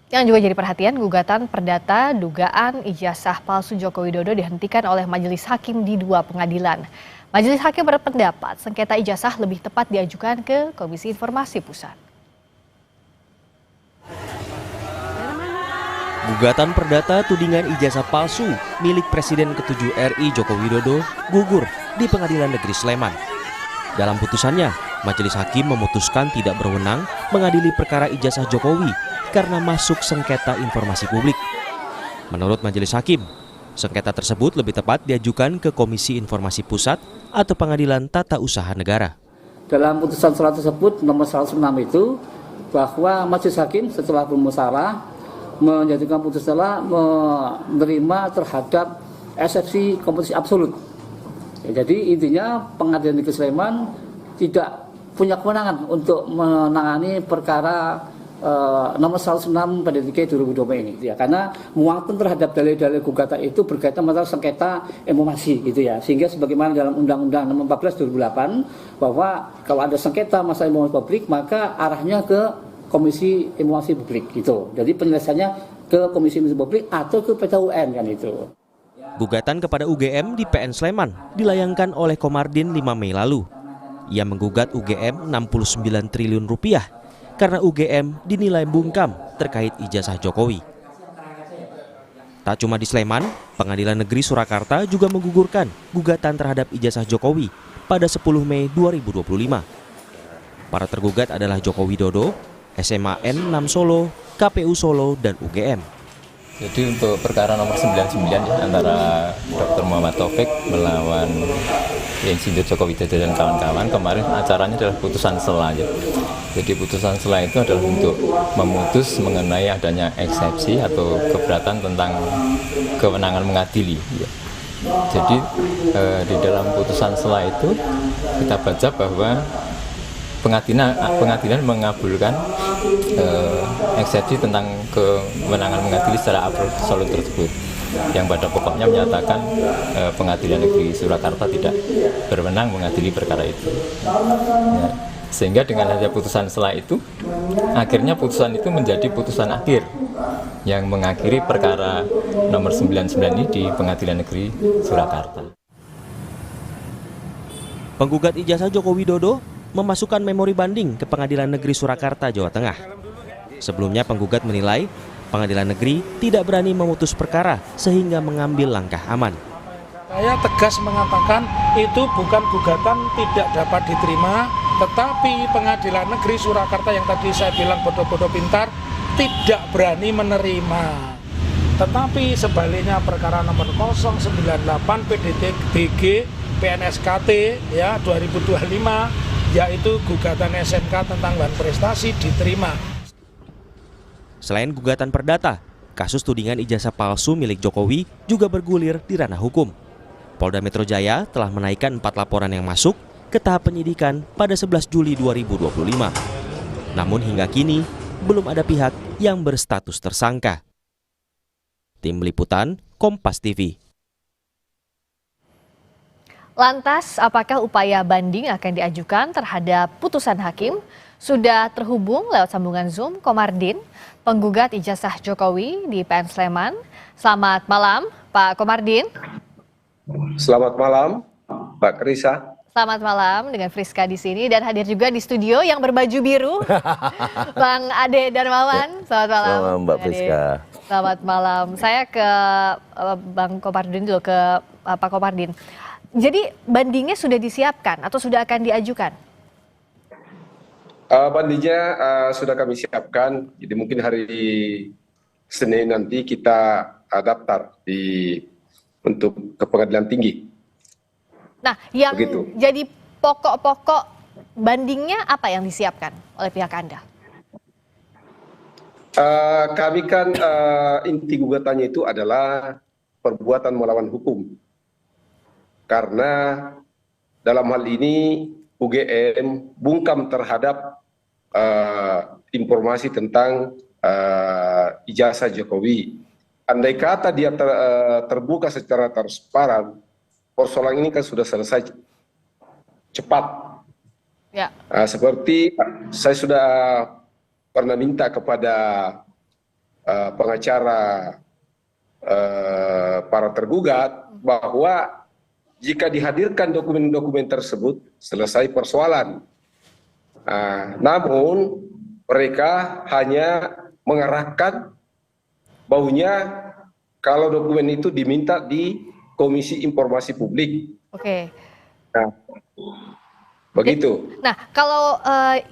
Yang juga jadi perhatian, gugatan perdata dugaan ijazah palsu Joko Widodo dihentikan oleh majelis hakim di dua pengadilan. Majelis hakim berpendapat sengketa ijazah lebih tepat diajukan ke Komisi Informasi Pusat. Gugatan perdata tudingan ijazah palsu milik Presiden ke-7 RI Joko Widodo gugur di Pengadilan Negeri Sleman. Dalam putusannya, majelis hakim memutuskan tidak berwenang mengadili perkara ijazah Jokowi karena masuk sengketa informasi publik. Menurut majelis hakim, sengketa tersebut lebih tepat diajukan ke Komisi Informasi Pusat atau Pengadilan Tata Usaha Negara. Dalam putusan surat tersebut nomor 106 itu bahwa majelis hakim setelah bermusyawarah menjatuhkan putusan setelah menerima terhadap eksepsi kompetisi absolut. Ya, jadi intinya Pengadilan Negeri Sleman tidak punya kewenangan untuk menangani perkara nomor 106 PDTK 2020 ini ya, karena muatan terhadap dalil-dalil gugatan itu berkaitan masalah sengketa informasi gitu ya, sehingga sebagaimana dalam Undang-Undang Nomor 14 2008 bahwa kalau ada sengketa masalah informasi publik maka arahnya ke Komisi Informasi Publik gitu. Jadi penyelesaiannya ke Komisi Informasi Publik atau ke PT UN kan itu. Gugatan kepada UGM di PN Sleman dilayangkan oleh Komardin 5 Mei lalu. Ia menggugat UGM 69 triliun rupiah karena UGM dinilai bungkam terkait ijazah Jokowi. Tak cuma di Sleman, Pengadilan Negeri Surakarta juga menggugurkan gugatan terhadap ijazah Jokowi pada 10 Mei 2025. Para tergugat adalah Joko Widodo, SMA N6 Solo, KPU Solo, dan UGM. Jadi untuk perkara nomor 99 ya, antara Dr. Muhammad Taufik melawan Insinyur Joko Widodo dan kawan-kawan, kemarin acaranya adalah putusan sela ya. Jadi putusan sela itu adalah untuk memutus mengenai adanya eksepsi atau keberatan tentang kewenangan mengadili ya. Jadi di dalam putusan sela itu kita baca bahwa pengadilan mengabulkan eksepsi tentang kewenangan mengadili secara absolut tersebut, yang pada pokoknya menyatakan Pengadilan Negeri Surakarta tidak berwenang mengadili perkara itu. Ya, sehingga dengan adanya putusan sela itu, akhirnya putusan itu menjadi putusan akhir yang mengakhiri perkara nomor 99 ini di Pengadilan Negeri Surakarta. Penggugat ijazah Joko Widodo memasukkan memori banding ke Pengadilan Negeri Surakarta, Jawa Tengah. Sebelumnya penggugat menilai Pengadilan Negeri tidak berani memutus perkara sehingga mengambil langkah aman. Saya tegas mengatakan itu bukan gugatan tidak dapat diterima, tetapi Pengadilan Negeri Surakarta yang tadi saya bilang bodoh-bodoh pintar tidak berani menerima. Tetapi sebaliknya perkara nomor 098 PDTG PNSKT ya 2025, yaitu gugatan SMK tentang bahan prestasi diterima. Selain gugatan perdata, kasus tudingan ijazah palsu milik Jokowi juga bergulir di ranah hukum. Polda Metro Jaya telah menaikkan 4 laporan yang masuk ke tahap penyidikan pada 11 Juli 2025. Namun hingga kini belum ada pihak yang berstatus tersangka. Tim Liputan, Kompas TV. Lantas, apakah upaya banding akan diajukan terhadap putusan hakim? Sudah terhubung lewat sambungan Zoom Komardin, penggugat ijazah Jokowi di PN Sleman. Selamat malam, Pak Komardin. Selamat malam, Mbak Krisa. Selamat malam dengan Friska di sini dan hadir juga di studio yang berbaju biru, Bang Ade Darmawan. Selamat malam. Selamat Mbak Friska. Selamat malam. Saya ke Bang Komardin dulu, ke Pak Komardin. Jadi bandingnya sudah disiapkan atau sudah akan diajukan? Bandingnya sudah kami siapkan, jadi mungkin hari Senin nanti kita daftar untuk ke pengadilan tinggi. Nah, yang begitu. Jadi pokok-pokok bandingnya apa yang disiapkan oleh pihak Anda? Kami kan inti gugatannya itu adalah perbuatan melawan hukum. Karena dalam hal ini UGM bungkam terhadap informasi tentang ijazah Jokowi. Andai kata dia terbuka secara transparan, persoalan ini kan sudah selesai cepat. Ya. Seperti saya sudah pernah minta kepada pengacara para tergugat bahwa jika dihadirkan dokumen-dokumen tersebut selesai persoalan. Namun mereka hanya mengarahkan baunya kalau dokumen itu diminta di Komisi Informasi Publik. Oke. Nah, begitu. Nah, kalau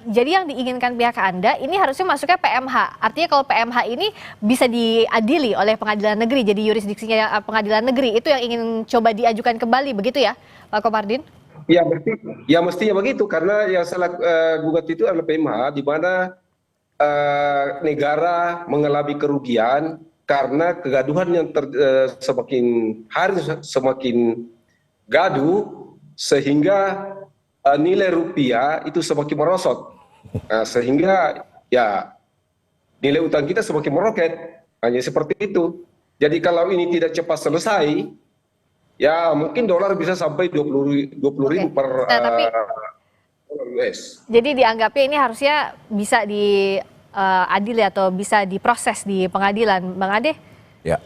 jadi yang diinginkan pihak Anda ini harusnya masuknya PMH. Artinya kalau PMH ini bisa diadili oleh pengadilan negeri, jadi yurisdiksinya pengadilan negeri, itu yang ingin coba diajukan kembali, begitu ya, Pak Komardin? Ya mestinya begitu, karena yang salah gugat itu adalah PMH, di mana negara mengalami kerugian karena kegaduhan yang semakin hari semakin gaduh, sehingga nilai rupiah itu semakin merosot, sehingga ya nilai utang kita semakin meroket, hanya seperti itu. Jadi kalau ini tidak cepat selesai, ya mungkin dolar bisa sampai 20.000 per US. Jadi dianggapnya ini harusnya bisa diadili atau bisa diproses di pengadilan, Bang Ade? Ya,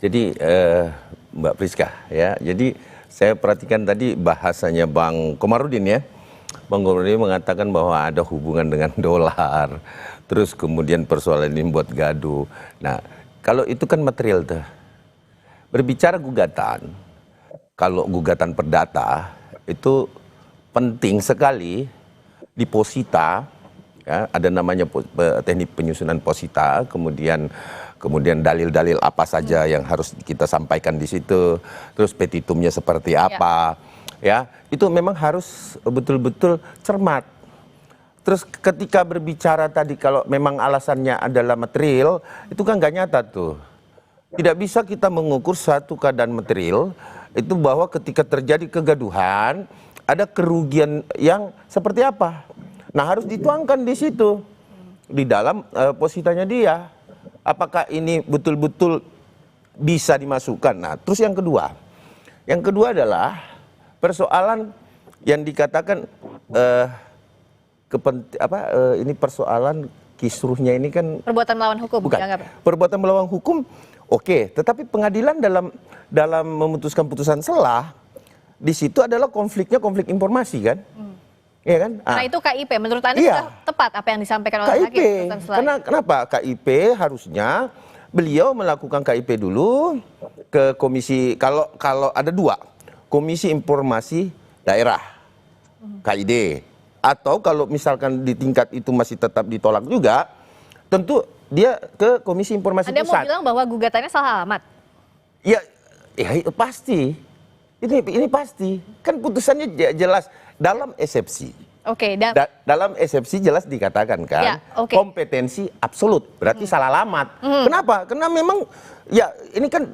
jadi Mbak Priska ya, jadi saya perhatikan tadi bahasanya Bang Komarudin ya. Bang Komarudin mengatakan bahwa ada hubungan dengan dolar, terus kemudian persoalan ini buat gaduh. Nah, kalau itu kan material tuh. Berbicara gugatan, kalau gugatan perdata itu penting sekali diposita, ya, ada namanya teknik penyusunan posita, kemudian dalil-dalil apa saja yang harus kita sampaikan di situ, terus petitumnya seperti apa, ya itu memang harus betul-betul cermat. Terus ketika berbicara tadi kalau memang alasannya adalah material, itu kan nggak nyata tuh. Tidak bisa kita mengukur satu keadaan material itu bahwa ketika terjadi kegaduhan ada kerugian yang seperti apa. Nah harus dituangkan di situ di dalam positanya dia. Apakah ini betul-betul bisa dimasukkan? Nah terus yang kedua adalah persoalan yang dikatakan ini persoalan kisruhnya ini kan Perbuatan melawan hukum. bukan perbuatan melawan hukum. Oke, tetapi pengadilan dalam memutuskan putusan selah di situ adalah konflik informasi kan, ya kan? Karena itu KIP, menurut Anda sudah tepat apa yang disampaikan oleh KIP. hakim? Kenapa KIP harusnya beliau melakukan KIP dulu ke komisi kalau ada dua, Komisi Informasi Daerah, KID, atau kalau misalkan di tingkat itu masih tetap ditolak juga, tentu dia ke Komisi Informasi Anda Pusat. mau bilang bahwa gugatannya salah alamat? Ya pasti. Ini pasti. Kan putusannya jelas dalam eksepsi. Oke, dalam eksepsi jelas dikatakan kan, Ya, oke. kompetensi absolut, berarti salah alamat. Kenapa? Karena memang ya ini kan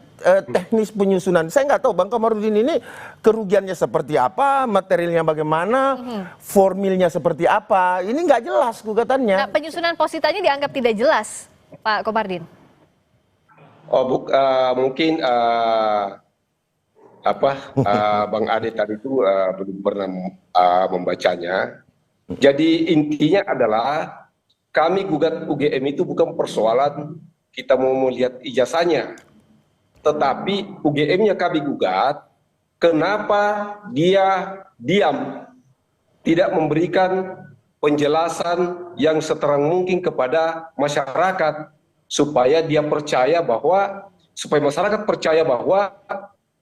teknis penyusunan. Saya nggak tahu Bang Komarudin ini kerugiannya seperti apa, materialnya bagaimana, formilnya seperti apa. Ini nggak jelas gugatannya. Nah, penyusunan positanya dianggap tidak jelas, Pak Komardin. Mungkin Bang Ade tadi itu belum pernah membacanya. Jadi intinya adalah kami gugat UGM itu bukan persoalan kita mau melihat ijazahnya, tetapi UGM-nya kami gugat kenapa dia diam, tidak memberikan penjelasan yang seterang mungkin kepada masyarakat supaya masyarakat percaya bahwa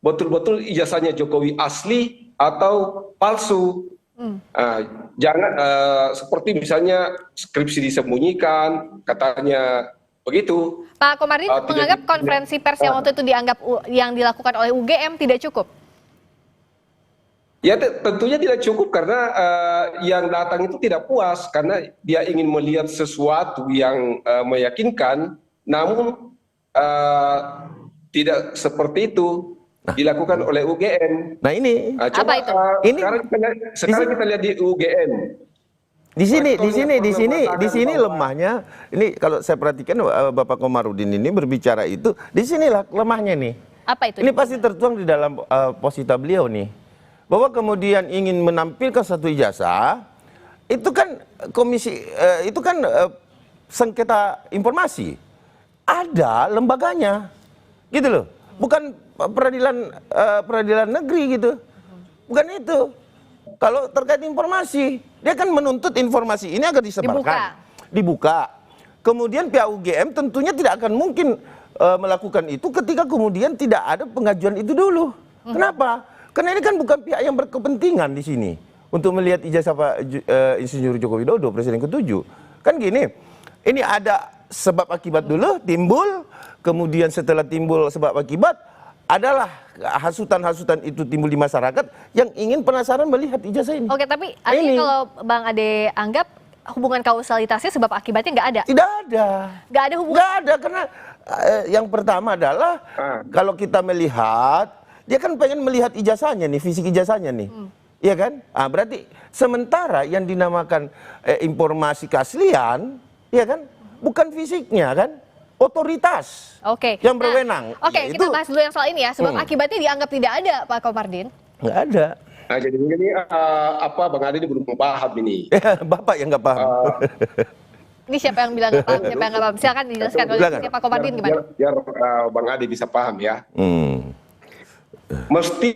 betul-betul ijazahnya Jokowi asli atau palsu. Jangan seperti misalnya skripsi disembunyikan, katanya begitu. Pak Komardin menganggap konferensi pers yang waktu itu yang dilakukan oleh UGM tidak cukup? Ya tentunya tidak cukup karena yang datang itu tidak puas karena dia ingin melihat sesuatu yang meyakinkan, namun tidak seperti itu dilakukan oleh UGM. Nah ini apa itu? Sekarang kita lihat di UGM. Di sini lemahnya. Ini kalau saya perhatikan Bapak Komarudin ini berbicara itu, di sinilah lemahnya nih. Apa itu? Ini pasti tertuang di dalam posita beliau nih. Bahwa kemudian ingin menampilkan satu ijazah, itu kan sengketa informasi. ada lembaganya, gitu loh. Bukan peradilan negeri gitu, bukan itu. Kalau terkait informasi, dia kan menuntut informasi ini agar disebarkan, dibuka. Kemudian pihak UGM tentunya tidak akan mungkin melakukan itu ketika kemudian tidak ada pengajuan itu dulu. Kenapa? Karena ini kan bukan pihak yang berkepentingan di sini untuk melihat ijazah Pak Insinyur Joko Widodo, Presiden ke-7. Kan gini, ini ada sebab akibat dulu timbul, kemudian setelah timbul sebab akibat adalah hasutan-hasutan itu timbul di masyarakat yang ingin penasaran melihat ijazah ini. Oke, tapi artinya kalau Bang Ade anggap hubungan kausalitasnya sebab akibatnya nggak ada? Tidak ada. Nggak ada hubungan? Nggak ada, karena yang pertama adalah kalau kita melihat, dia kan pengen melihat ijazahnya nih, fisik ijazahnya nih. Iya kan? Berarti sementara yang dinamakan informasi keaslian, ya kan? Bukan fisiknya kan? Otoritas yang berwenang. Kita bahas dulu yang soal ini ya. Sebab akibatnya dianggap tidak ada, Pak Komardin. Nggak ada. Nah, jadi ini Bang Ade ini belum paham ini. Bapak yang nggak paham. Ini siapa yang bilang nggak paham, siapa yang nggak paham? Silakan dijelaskan oleh Pak Komardin gimana? Biar Bang Ade bisa paham ya. Mesti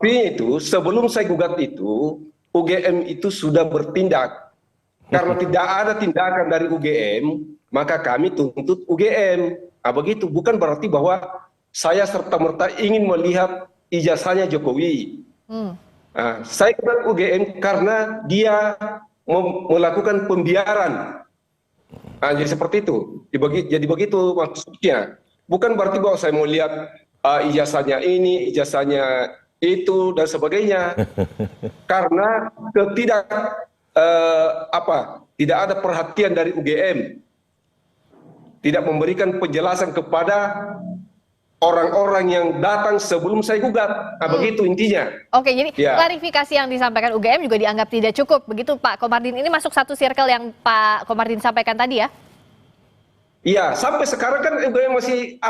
itu sebelum saya gugat itu, UGM itu sudah bertindak. Karena tidak ada tindakan dari UGM, maka kami tuntut UGM. Begitu, bukan berarti bahwa saya serta-merta ingin melihat ijazahnya Jokowi. Saya gugat UGM karena dia melakukan pembiaran. Jadi seperti itu. Jadi begitu maksudnya. Bukan berarti bahwa saya mau lihat ijazahnya ini, ijazahnya itu dan sebagainya. Karena tidak ada perhatian dari UGM. Tidak memberikan penjelasan kepada orang-orang yang datang sebelum saya gugat. Begitu intinya. Oke, jadi klarifikasi yang disampaikan UGM juga dianggap tidak cukup. Begitu Pak Komardin, ini masuk satu circle yang Pak Komardin sampaikan tadi ya? Iya, sampai sekarang kan UGM masih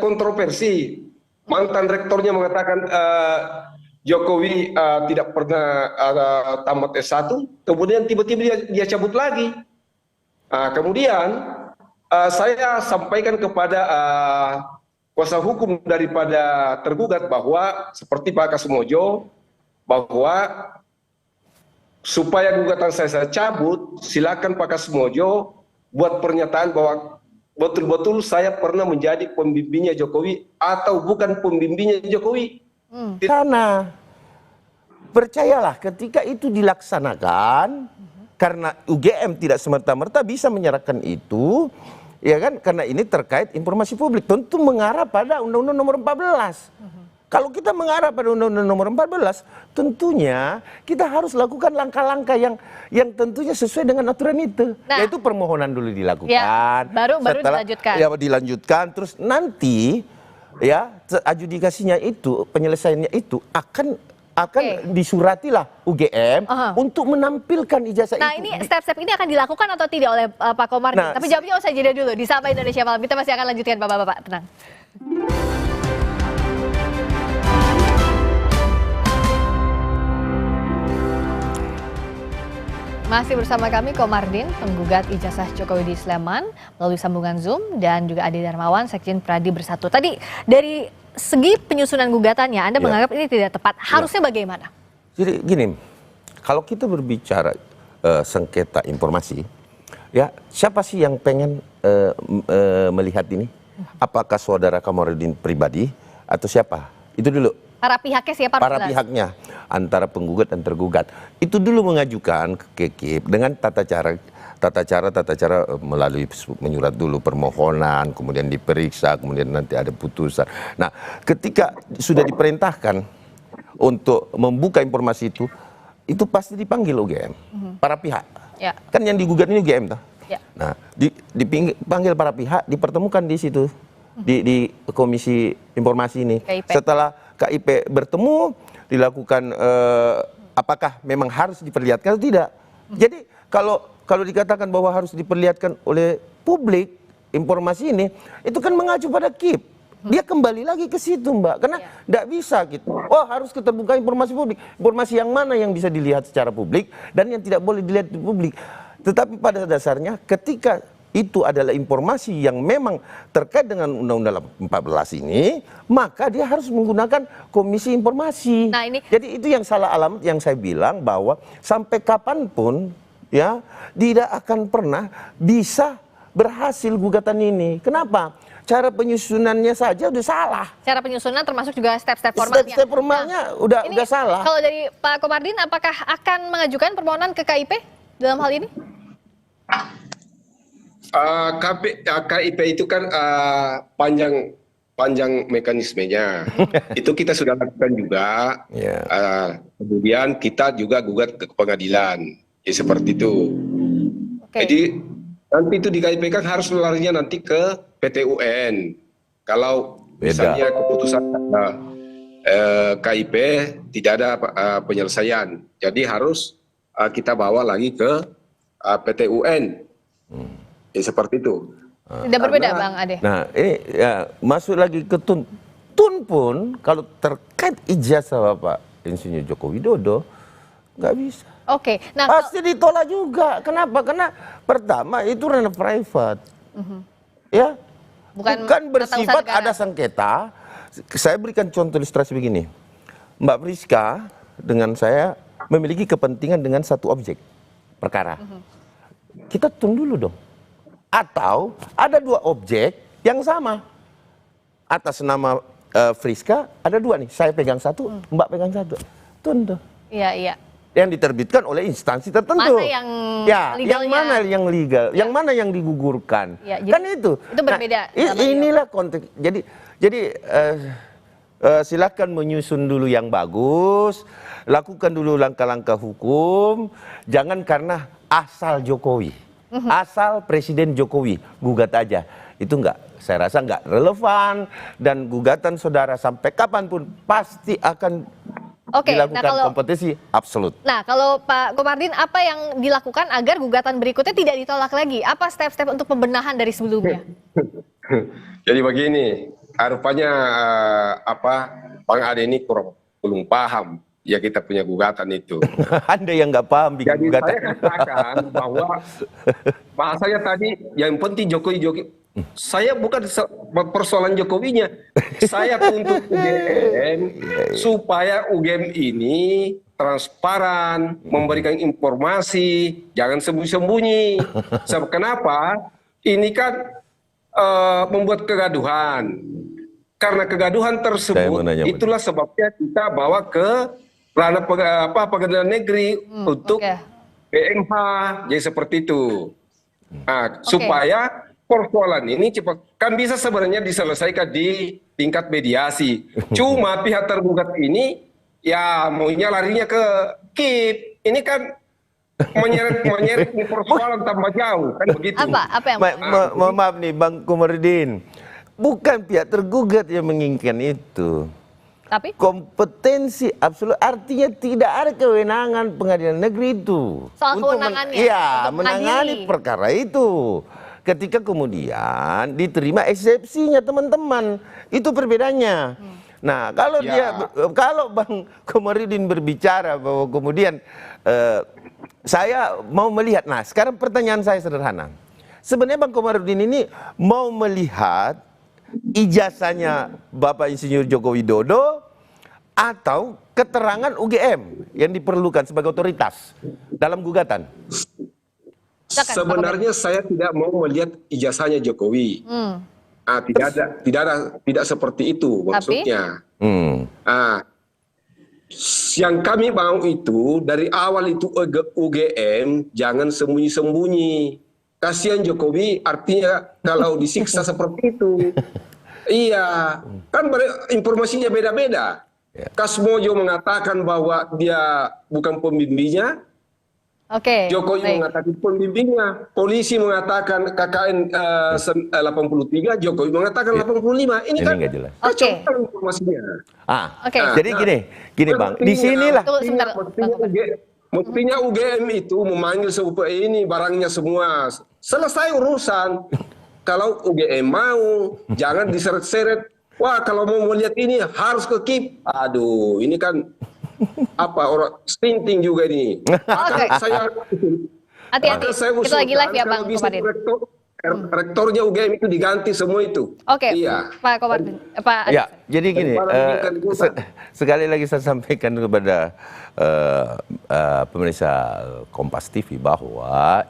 kontroversi. Mantan rektornya mengatakan Jokowi tidak pernah tamat S1, kemudian tiba-tiba dia cabut lagi. Kemudian saya sampaikan kepada kuasa hukum daripada tergugat bahwa seperti Pak Kasmojo, bahwa supaya gugatan saya cabut, silakan Pak Kasmojo buat pernyataan bahwa betul-betul saya pernah menjadi pembimbingnya Jokowi atau bukan pembimbingnya Jokowi. Karena percayalah ketika itu dilaksanakan, karena UGM tidak semerta-merta bisa menyerahkan itu, ya kan? Karena ini terkait informasi publik, tentu mengarah pada Undang-Undang Nomor 14. Kalau kita mengarah pada Undang-Undang Nomor 14, tentunya kita harus lakukan langkah-langkah yang tentunya sesuai dengan aturan itu. Yaitu permohonan dulu dilakukan. Ya, baru dilanjutkan. Ya, dilanjutkan, terus nanti ya adjudikasinya itu, penyelesaiannya itu akan disuratilah UGM untuk menampilkan ijazah itu. Nah, ini step-step ini akan dilakukan atau tidak oleh Pak Komardin? Tapi jawabnya usai jeda dulu di Sapa Indonesia Malam. Kita masih akan lanjutkan Bapak-bapak, tenang. Masih bersama kami Komardin, penggugat ijazah Jokowi di Sleman melalui sambungan Zoom, dan juga Ade Darmawan, Sekjen Pradi Bersatu. Tadi dari segi penyusunan gugatannya, Anda menganggap ini tidak tepat. Harusnya bagaimana? Jadi gini, kalau kita berbicara sengketa informasi, ya siapa sih yang pengen melihat ini? Apakah saudara Komardin pribadi atau siapa? Itu dulu. Para pihaknya siapa? Para pihaknya, antara penggugat dan tergugat. Itu dulu mengajukan ke KIP dengan tata cara melalui menyurat dulu permohonan, kemudian diperiksa, kemudian nanti ada putusan. Nah, ketika sudah diperintahkan untuk membuka informasi itu pasti dipanggil UGM, para pihak. Ya. Kan yang digugat ini UGM toh. Ya. Nah, dipanggil para pihak, dipertemukan di situ, di Komisi Informasi ini. KIP. Setelah KIP bertemu, dilakukan apakah memang harus diperlihatkan atau tidak. Jadi kalau dikatakan bahwa harus diperlihatkan oleh publik informasi ini, itu kan mengacu pada KIP. Dia kembali lagi ke situ, Mbak. Karena tidak bisa gitu. Oh, harus keterbukaan informasi publik. Informasi yang mana yang bisa dilihat secara publik dan yang tidak boleh dilihat di publik. Tetapi pada dasarnya ketika itu adalah informasi yang memang terkait dengan Undang-Undang 14 ini, maka dia harus menggunakan Komisi Informasi. Nah, ini jadi itu yang salah alamat yang saya bilang, bahwa sampai kapanpun ya tidak akan pernah bisa berhasil gugatan ini. Kenapa? Cara penyusunannya saja udah salah. cara penyusunan termasuk juga step-step formatnya. Step formalnya udah salah. Kalau dari Pak Komardin, apakah akan mengajukan permohonan ke KIP dalam hal ini? KIP itu kan panjang mekanismenya. Itu kita sudah lakukan juga. Kemudian kita juga gugat ke pengadilan. Ya, seperti itu. Jadi nanti itu di KIP kan harus larinya nanti ke PT UN. Kalau misalnya keputusan KIP tidak ada penyelesaian, jadi harus kita bawa lagi ke PT UN. Ya, seperti itu. Tidak berbeda, Bang Ade. Nah, ini ya masuk lagi ke Tun. Tun pun kalau terkait ijazah Bapak Insinyur Joko Widodo nggak bisa. Nah, pasti ditolak juga. Kenapa? Karena pertama itu ranah private. Ya, bukan bersifat ada sengketa. Saya berikan contoh ilustrasi begini. Mbak Priska dengan saya memiliki kepentingan dengan satu objek perkara. Kita tunggu dulu dong. Atau ada dua objek yang sama. Atas nama Friska ada dua nih. Saya pegang satu, Mbak pegang satu. Tunggu. Iya. Yang diterbitkan oleh instansi tertentu. Mana yang yang mana yang legal, yang mana yang digugurkan. Kan itu. Itu berbeda. Inilah konteks. Jadi silakan menyusun dulu yang bagus, lakukan dulu langkah-langkah hukum, jangan karena asal Jokowi. Asal Presiden Jokowi, gugat aja. Itu saya rasa nggak relevan, dan gugatan saudara sampai kapanpun pasti akan dilakukan kompetisi absolut. Nah, kalau Pak Komardin, apa yang dilakukan agar gugatan berikutnya tidak ditolak lagi? Apa step-step untuk pembenahan dari sebelumnya? Jadi begini, rupanya Bang Ade ini belum paham. Ya, kita punya gugatan itu. Anda yang nggak paham bikin gugatan. Jadi saya katakan bahwa bahasanya tadi yang penting Jokowi. Saya bukan persoalan Jokowinya. Saya tuntut UGM supaya UGM ini transparan, memberikan informasi, jangan sembunyi-sembunyi. Sebab kenapa? Ini kan membuat kegaduhan. Karena kegaduhan tersebut, itulah sebabnya kita bawa ke ranah pengadilan negeri untuk PMH, jadi seperti itu. Supaya persoalan ini cepat kan bisa sebenarnya diselesaikan di tingkat mediasi. Cuma pihak tergugat ini ya maunya larinya ke KIP. Ini kan menyeret persoalan tambah jauh, kan begitu. Apa yang maaf nih Bang Komardin, bukan pihak tergugat yang menginginkan itu. Tapi kompetensi absolut, artinya tidak ada kewenangan pengadilan negeri itu soal untuk kewenangannya, menangani perkara itu. Ketika kemudian diterima eksepsinya teman-teman, itu perbedaannya. Nah, kalau Bang Komardin berbicara bahwa kemudian saya mau melihat, nah sekarang pertanyaan saya sederhana. Sebenarnya Bang Komardin ini mau melihat ijazahnya Bapak Insinyur Joko Widodo atau keterangan UGM yang diperlukan sebagai otoritas dalam gugatan? Sebenarnya saya tidak mau melihat ijazahnya Jokowi. Tidak seperti itu maksudnya. Yang kami mau itu dari awal itu UGM jangan sembunyi-sembunyi. Kasihan Jokowi, artinya kalau disiksa seperti itu. Iya, kan informasinya beda-beda. Kasmojo mengatakan bahwa dia bukan pembimbingnya. Jokowi mengatakan pembimbingnya. Polisi mengatakan KKN 83, Jokowi mengatakan 85. Ini kan kacau informasinya. Jadi gini Bang, disinilah. Mestinya UGM itu memanggil ini barangnya semua. Selesai urusan. Kalau UGM mau, jangan diseret-seret. Wah, kalau mau melihat ini harus ke KIP. Aduh, ini kan orang stinting juga ini. Hati-hati, kita lagi live ya Bang Komardin. rektornya UGM itu diganti semua itu. Oke, Iya. Pak Komardin, Pak Ya, jadi gini, sekali lagi saya sampaikan kepada pemirsa Kompas TV bahwa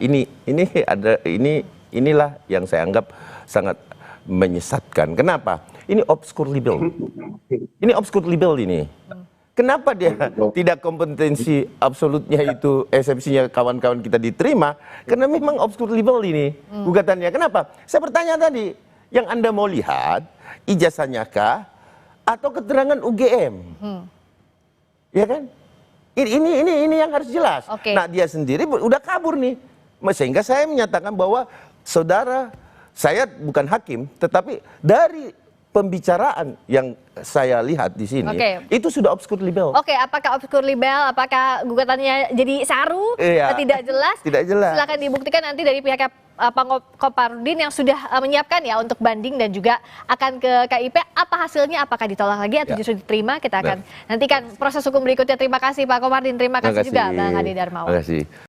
inilah yang saya anggap sangat menyesatkan. Kenapa? Ini obscure libel. Ini obscure libel ini. Kenapa dia tidak kompetensi absolutnya itu eksepsinya kawan-kawan kita diterima? Karena memang obscure libel ini gugatannya. Kenapa? Saya bertanya tadi, yang Anda mau lihat ijazahnya kah atau keterangan UGM? Ya kan? Ini yang harus jelas. Oke. Nah, dia sendiri udah kabur nih. Sehingga saya menyatakan bahwa saudara, saya bukan hakim, tetapi dari pembicaraan yang saya lihat di sini, itu sudah obscure libel. Oke, apakah obscure libel, apakah gugatannya jadi saru, tidak jelas? Tidak jelas. Silakan dibuktikan nanti dari pihak Pak Komardin yang sudah menyiapkan ya untuk banding dan juga akan ke KIP. Apa hasilnya? Apakah ditolak lagi atau justru diterima? Kita akan nantikan proses hukum berikutnya. Terima kasih Pak Komardin, terima kasih juga Bang Ade Darmawan. Terima kasih.